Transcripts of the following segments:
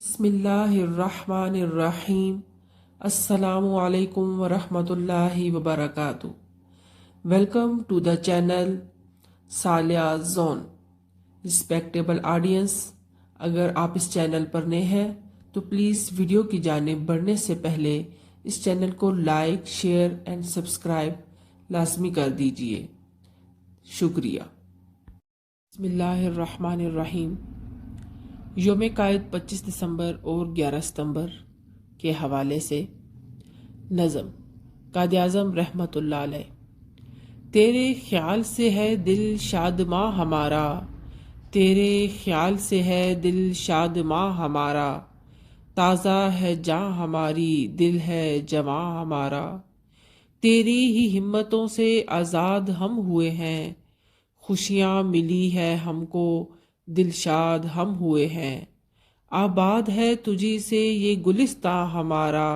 بسم اللہ الرحمن الرحیم۔ السلام علیکم ورحمۃ اللہ وبرکاتہ۔ ویلکم ٹو دا چینل سالیہ زون۔ رسپیکٹیبل آڈینس، اگر آپ اس چینل پر نئے ہیں تو پلیز ویڈیو کی جانب بڑھنے سے پہلے اس چینل کو لائک، شیئر اینڈ سبسکرائب لازمی کر دیجئے، شکریہ۔ بسم اللہ الرحمن الرحیم۔ یوم قائد 25 دسمبر اور 11 ستمبر کے حوالے سے نظم قائد اعظم رحمۃ اللہ علیہ۔ تیرے خیال سے ہے دل شاد ماں ہمارا، تیرے خیال سے ہے دل شاد ماں ہمارا، تازہ ہے جاں ہماری دل ہے جواں ہمارا، تیری ہی ہمتوں سے آزاد ہم ہوئے ہیں، خوشیاں ملی ہے ہم کو دل شاد ہم ہوئے ہیں، آباد ہے تجھی سے یہ گلستاں ہمارا،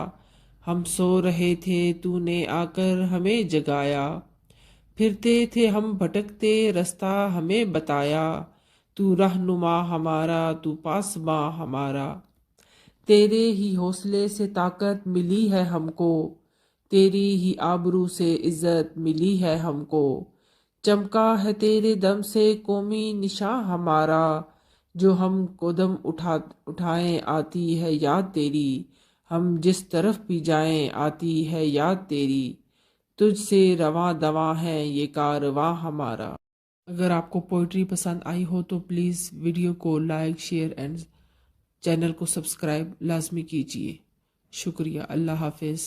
ہم سو رہے تھے تو نے آ کر ہمیں جگایا، پھرتے تھے ہم بھٹکتے رستہ ہمیں بتایا، تو رہنما ہمارا تو پاسباں ہمارا، تیرے ہی حوصلے سے طاقت ملی ہے ہم کو، تیری ہی آبرو سے عزت ملی ہے ہم کو، چمکا ہے تیرے دم سے قومی نشاں ہمارا، جو ہم قدم اٹھائیں آتی ہے یاد تیری، ہم جس طرف بھی جائیں آتی ہے یاد تیری، تجھ سے رواں دواں ہے یہ کارواں ہمارا۔ اگر آپ کو پوئٹری پسند آئی ہو تو پلیز ویڈیو کو لائک، شیئر اینڈ چینل کو سبسکرائب لازمی کیجیے، شکریہ۔ اللہ حافظ۔